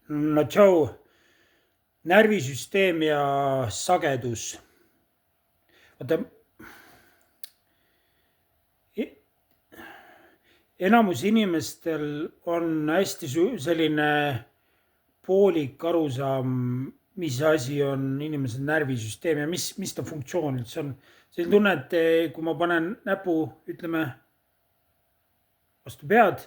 No tšau, närvisüsteem ja sagedus. Vaata, enamus inimestel on hästi selline poolik arusaam, mis asi on inimese närvisüsteem ja mis ta funktsioon üldse on. Selline tunne, et kui ma panen näpu, ütleme, vastu pead,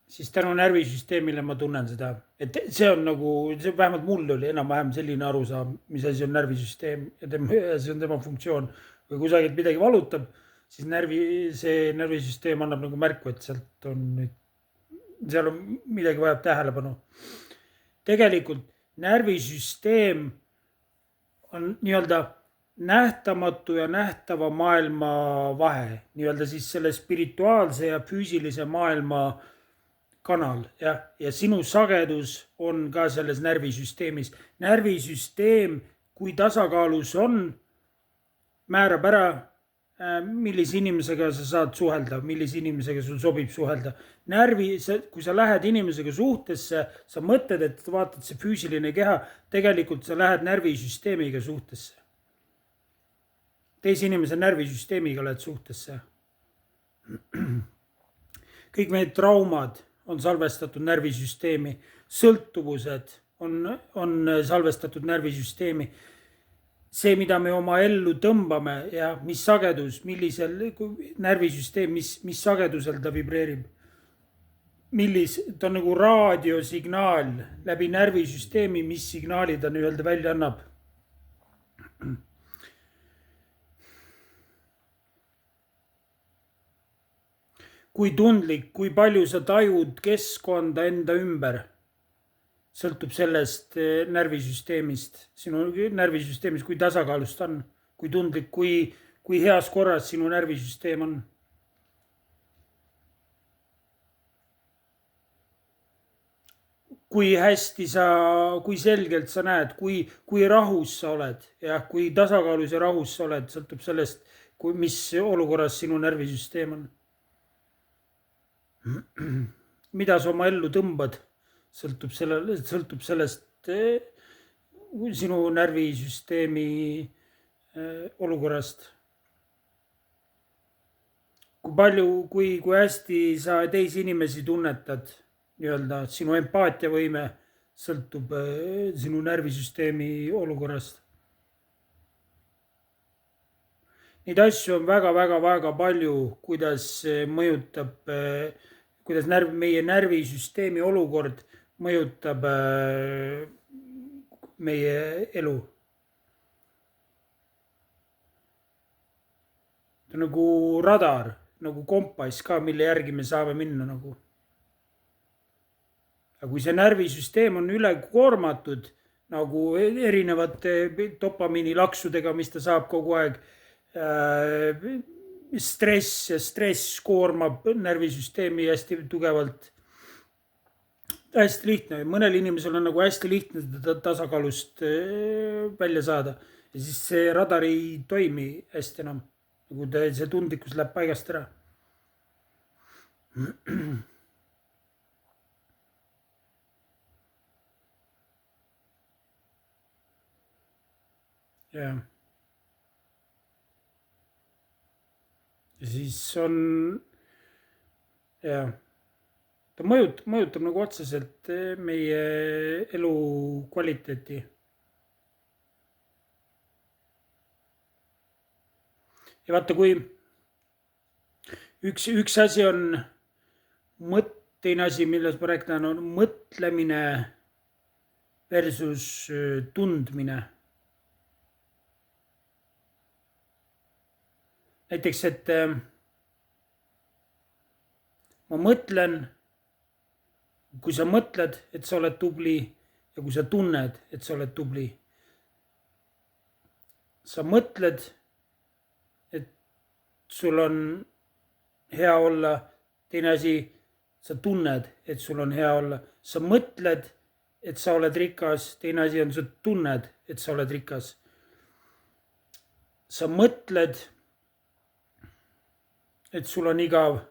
siis tänu närvisüsteemile ma tunnen seda, et see on nagu, see vähemalt mul oli enam-vähem selline arusaam, mis asi on närvisüsteem ja see on tema funktsioon. Kui kusagilt midagi valutab, siis see närvisüsteem annab nagu märku, et seal on midagi vajab tähelepanu. Tegelikult närvisüsteem on nii-öelda nähtamatu ja nähtava maailma vahe, nii-öelda siis selle spirituaalse ja füüsilise maailma kanal ja sinu sagedus on ka selles närvisüsteemis. Närvisüsteem, kui tasakaalus on, määrab ära, millise inimesega sa saad suhelda, millise inimesega sul sobib suhelda. Kui sa lähed inimesega suhtesse, sa mõtled, et vaatad see füüsiline keha, tegelikult sa lähed närvisüsteemiga suhtesse. Teise inimese närvisüsteemiga lähed suhtesse. Kõik need traumad on salvestatud närvisüsteemi, sõltuvused on salvestatud närvisüsteemi. See, mida me oma ellu tõmbame ja mis sagedus, millisel närvisüsteem, mis sagedusel ta vibreerib. Ta on nagu raadiosignaal läbi närvisüsteemi, mis signaali ta nii-öelda välja annab. Kui tundlik, kui palju sa tajud keskkonda enda ümber, sõltub sellest närvisüsteemist, sinu närvisüsteemist, kui tasakaalus ta on, kui tundlik, kui heas korras sinu närvisüsteem on. Kui hästi kui selgelt sa näed, kui rahus sa oled ja kui tasakaalus ja rahus sa oled, sõltub sellest, mis olukorras sinu närvisüsteem on. Mida sa oma ellu tõmbad, sõltub sellest sinu närvisüsteemi olukorrast. Kui hästi sa teisi inimesi tunnetad, nii-öelda sinu empaatiavõime sõltub sinu närvisüsteemi olukorrast. Neid asju on väga palju, kuidas mõjutab kuidas meie närvisüsteemi olukord mõjutab meie elu. Ta on nagu radar, nagu kompass ka, mille järgi me saame minna nagu. Aga kui see närvisüsteem on üle koormatud, nagu erinevate dopamiinilaksudega, mis ta saab kogu aeg, stress koormab närvisüsteemi hästi tugevalt. Hästi lihtne, mõnel inimesel on nagu hästi lihtne seda tasakaalust välja saada ja siis see radar ei toimi hästi enam, nagu see tundlikkus läheb paigast ära. jah. Ja siis on, ta mõjutab nagu otseselt meie elu kvaliteeti. Ja vaata, kui üks asi on teine asi, milles ma rääkidan, on mõtlemine versus tundmine. Näiteks, et ma mõtlen, kui sa mõtled, et sa oled tubli ja kui sa tunned, et sa oled tubli. Sa mõtled, et sul on hea olla, teine asi, sa tunned, et sul on hea olla. Sa mõtled, et sa oled rikas, teine asi on, sa tunned, et sa oled rikas. Sa mõtled, et sul on igav,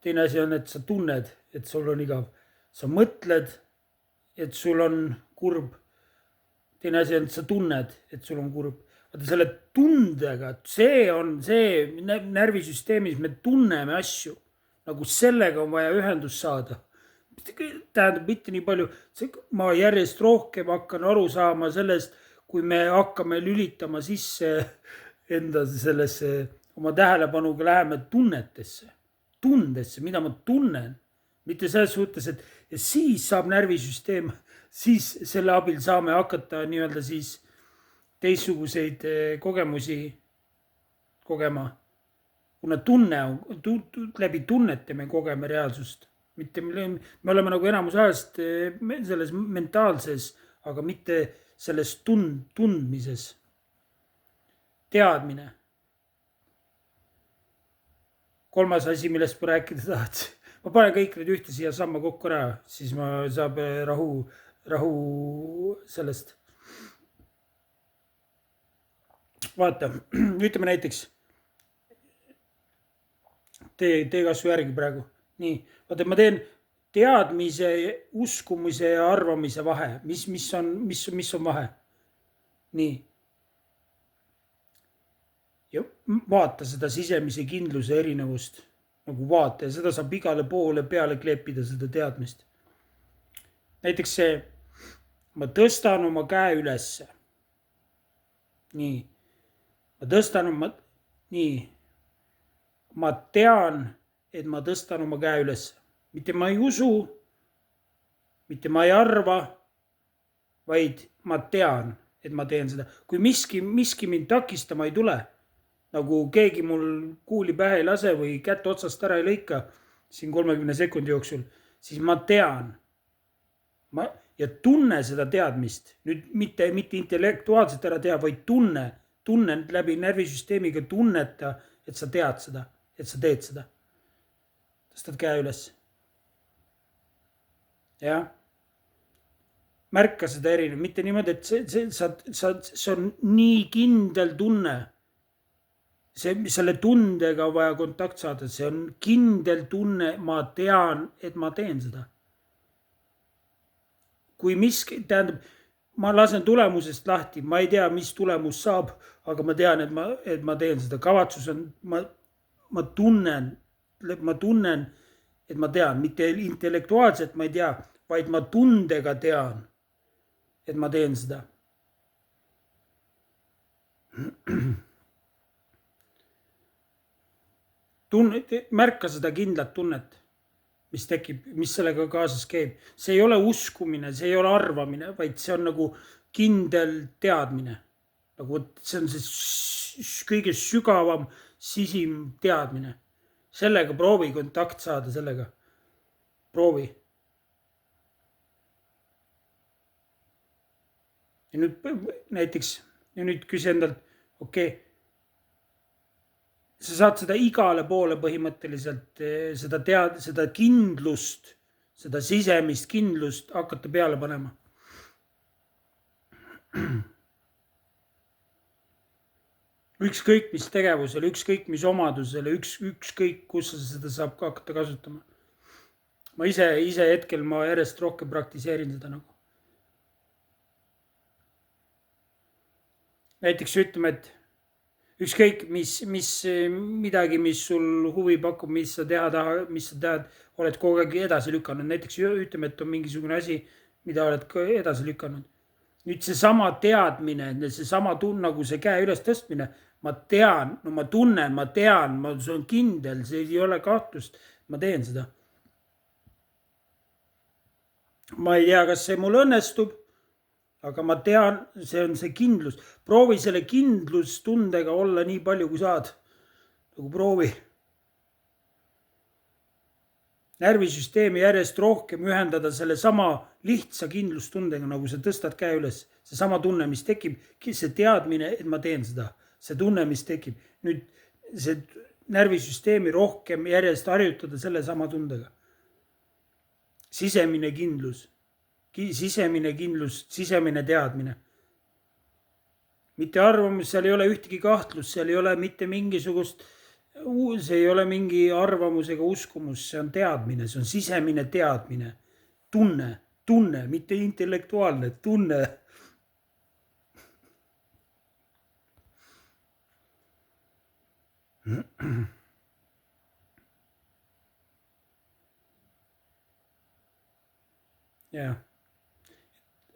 teine asi on, et sa tunned, et sul on igav. sa mõtled, et sul on kurb. Teine asi on, et sa tunned, et sul on kurb. Vaata selle tundega, see on see närvisüsteemis, me tunneme asju. Nagu sellega on vaja ühendust saada. Tähendab mitte nii palju, ma järjest rohkem hakkan aru saama sellest, kui me hakkame lülitama sisse enda sellesse oma tähelepanuga läheme tunnetesse, mida ma tunnen. Mitte selles suhtes, et ja siis saab närvisüsteem, siis selle abil saame hakata nii-öelda siis teistsuguseid kogemusi kogema. Kuna tunne on, läbi tunnete me kogeme reaalsust. Mitte, me oleme nagu enamus ajast selles mentaalses, aga mitte selles tundmises. Teadmine. Kolmas asi, millest ma rääkida tahad. Ma panen kõik need ühte siia samma kokku ära, siis ma saab rahu sellest. Vaata, ütleme näiteks, tee kasvu järgi praegu. Nii, vaata, ma teen teadmise, uskumise ja arvamise vahe. Mis on vahe? Nii. Ja vaata seda sisemise kindluse erinevust. Nagu vaata ja seda saab igale poole peale kleepida seda teadmist. Näiteks see, ma tõstan oma käe ülesse. Nii. Ma tõstan ma tean, et ma tõstan oma käe üles. Mitte ma ei usu, mitte ma ei arva, vaid ma tean, et ma teen seda. Kui miski mind takistama ei tule, nagu keegi mul kuuli pähe ei lase või kätt otsast ära ei lõika siin 30 sekundi jooksul, siis ma tean. Ja tunne seda teadmist. Nüüd mitte intellektuaalselt ära teha, vaid tunne läbi närvisüsteemiga tunneta, et sa tead seda, et sa teed seda. Tõstad käe üles. Ja. Märka seda erinev, mitte niimoodi, et see on nii kindel tunne. Selle tundega on vaja kontakt saada, see on kindel tunne, ma tean, et ma teen seda. Kui miski, tähendab, ma lasen tulemusest lahti, ma ei tea, mis tulemus saab, aga ma tean, et ma teen seda. Kavatsus on, ma tunnen, et ma tean, mitte intellektuaalselt ma ei tea, vaid ma tundega tean, et ma teen seda. Märka seda kindlat tunnet, mis tekib, mis sellega kaasas käib. See ei ole uskumine, see ei ole arvamine, vaid see on nagu kindel teadmine. Nagu see on see kõige sügavam sisim teadmine. Sellega proovi kontakt saada sellega. Proovi. Ja nüüd küsi endalt, okei, sa saad seda igale poole põhimõtteliselt, seda kindlust, seda sisemist kindlust hakata peale panema. Ükskõik mis tegevusele, ükskõik mis omadusele, ükskõik kus sa seda saab hakata kasutama. Ma ise hetkel ma järjest rohkem praktiseerin seda nagu. Näiteks ütleme, et ükskõik midagi, mis sul huvi pakub, mis sa tead, oled kogu aeg edasi lükanud. Näiteks ütleme, et on mingisugune asi, mida oled edasi lükanud. Nüüd seesama teadmine, seesama nagu see käe üles tõstmine, ma tean, no ma tunnen, see on kindel, see ei ole kahtlust, ma teen seda. Ma ei tea, kas see mul õnnestub, aga ma tean, see on see kindlus. Proovi selle kindlustundega olla nii palju, kui saad. Nagu proovi. Närvisüsteemi järjest rohkem ühendada selle sama lihtsa kindlustundega, nagu sa tõstad käe üles. See sama tunne, mis tekib, see teadmine, et ma teen seda. See tunne, mis tekib. Nüüd see närvisüsteemi rohkem järjest harjutada selle sama tundega. Sisemine kindlus, sisemine teadmine. Mitte arvamus, seal ei ole ühtegi kahtlust, seal ei ole mitte mingisugust, see ei ole mingi arvamus ega uskumus, see on teadmine, see on sisemine teadmine. tunne, mitte intellektuaalne, tunne. jah,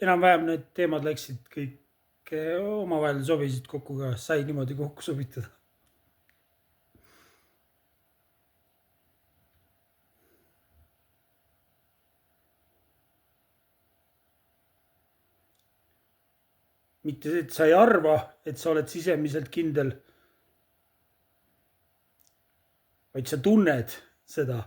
enam-vähem need teemad läksid kõik omavahel sobisid kokku ka, sai niimoodi kokku sobitada. mitte see, et sa ei arva, et sa oled sisemiselt kindel, vaid sa tunned seda.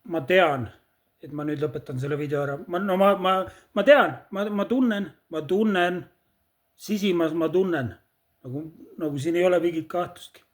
ma tean, et ma nüüd lõpetan selle video ära. Ma tean, ma tunnen, sisimas ma tunnen, nagu siin ei ole mingit kahtlustki.